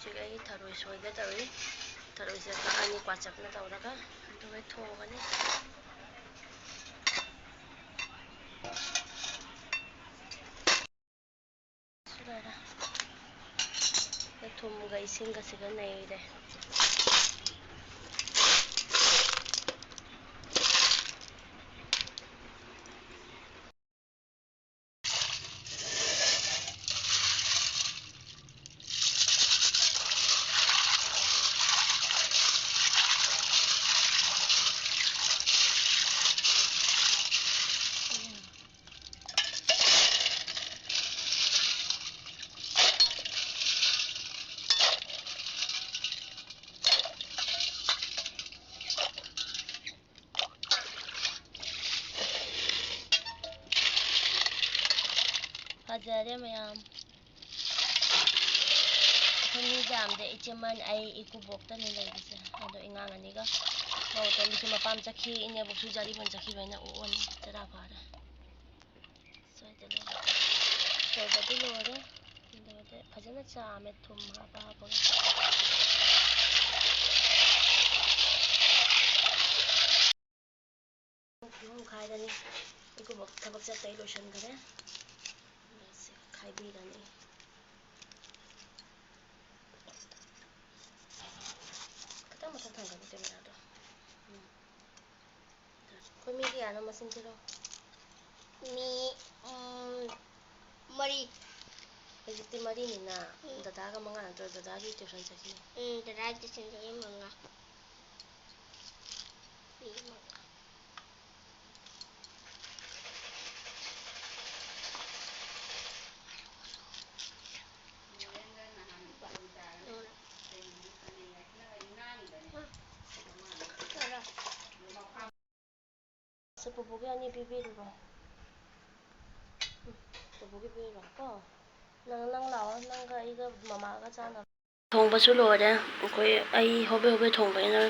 지금 Tharoi soiga tawi Tharoi se ani kwachapna tawraga aduga thogani sudara thumga isinga siga neide Hajare mayam Kami jamde ichaman ay ikubokta ni lagisa ado ingangani ga mawta liki mapam chakhi inya boksu jari ban chakhi baina uon tara para so itale so badi lore indate phajana chame thum haba haba khaidani ikubok thabak chatai lotion kare खाइबिरने खतम मत थंगनी ते मेरा तो कोई मी की आना मसिन थिरो मी मरी एजिति मरी नि ना दादा का मंगा तो दादा की ट्यूशन चकी दादा ट्यूशन चकी मंगा मी मंगा Pupugi ani bibiro pupugi bibiro ko nang lao nang ga iga mama ga chana thongba su lore koi ai hobe thongba ina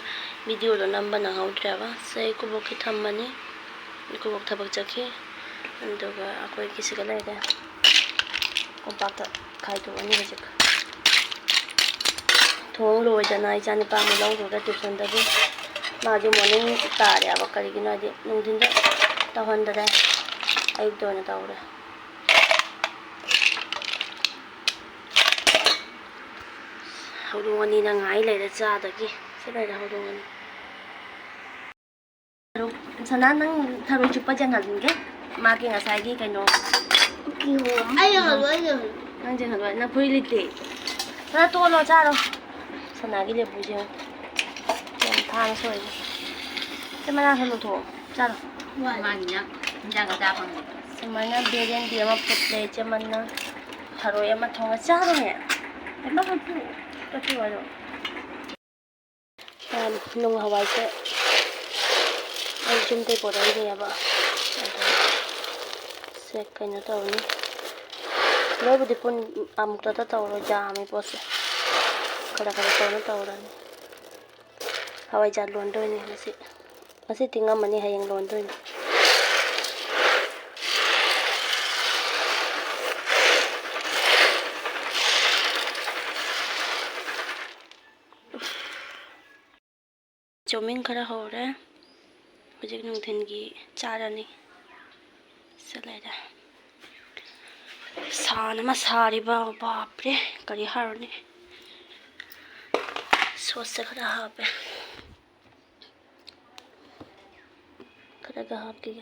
video do namba na haudraba sei ko boki thammani ko bok thabak chakhi anduga akoi kisi ga laida kompakta khai to ani hajik thong lo jana ichani pa mo long do tuition da bi माजी morning तारे अब करेगी ना जी नुंदिन दा तहंदरे अयुक्त होने ताऊरे हौदोंगनी ना ngai लेरे चादगी सिलाइरा हौदोंगनी सना नंग Tharoi चुप्पा जंगलिंगे माके ngसाइगी कइनो की हो आयो हलवाई नंग जंगलवाई ना फुई लिते सना तोलो चारो सनागी ले बुजे थाना सोई semana salo to chalo manya jaga da pang semana berian dia ma putle chamana Tharoi ma thonga chalo he ma ma pu to tu alo nung hawai se ai jumte porai ne ba se kaina to ni lo bu dipun amuk ta tawro jami pose kada to na tawran hawai jar lon do ni masih tinggal mani hayang lon do ni chomin khara hore hojik nungthen gi charani selaida sana ma sari ba bapre kari haroni sauce khara habe khara ga habki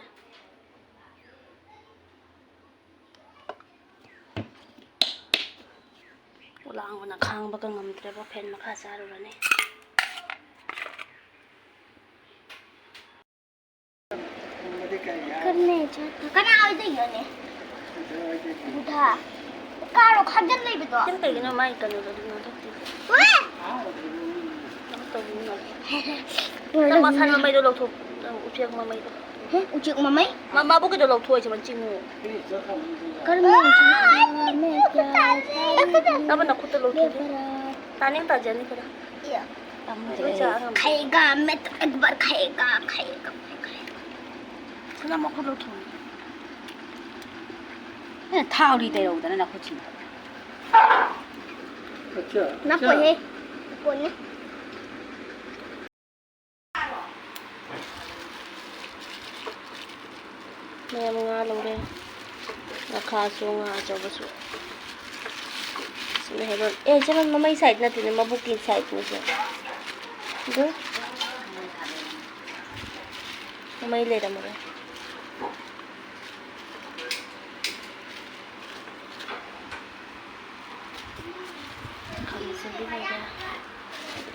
ulang na khang ba ka ngamtre ba phen ma kha saru rani करने चाहता कना आइ दैयो ने बुधा कारो खजन नै बितो केन कहिनो माइ कनु न ओए त मसान ममै दो लथो उचेक ममै दो हे उचेक ममै ममा बु के दो लथो छ मन चिंगु करने ने तब न खुत लथो तानिंग ता जनी करा खाएगा मैं तो एक बार खाएगा 그나 먹고 놓고 그냥 다 우리 데려오다네 나 고친 Nó cuộn đi. Cuộn nhé. Này em nga lòng đây. Nga khá số nga cho bà số. Sini heron. Jangan mamay side natin. Mabukin side mo siya. Ito. Mamay leda mo rin.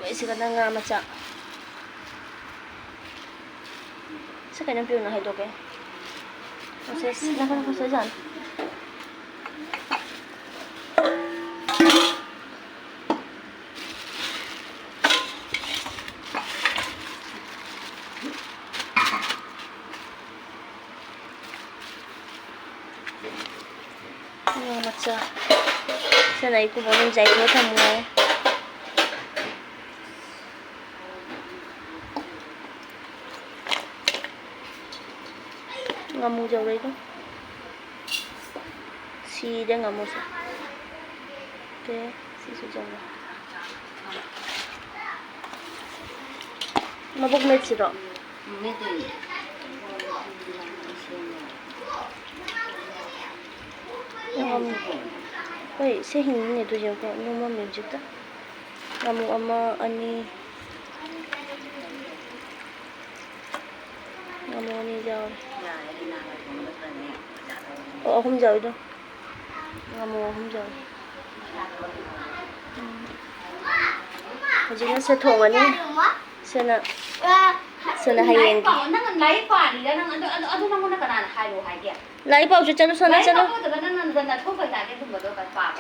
Isi ka na nga matya. Sa kanyang piyo na hidok eh. Kasi nakan ko sa dyan. Nga matya. Sanay ko ba nung jay ko tamo. Ngamu jauh itu, si dia ngamu sih, oke, si sejauh. Mabuk met sih dok. Ngamu, woi, sehingga itu juga, nama music tuh, ngamu ama ani, ngamu ani jauh. Không giờ đâu. Mùa không giờ. Jadi nó sẽ thùng anh ấy. Sẽ là hay anh. Nang lấy quả thì nang ado nang muna kana hai lo hai kia. Lấy bao cho nó sana sana. Lấy bao cho nó phải tại cái thùng đó cái quả.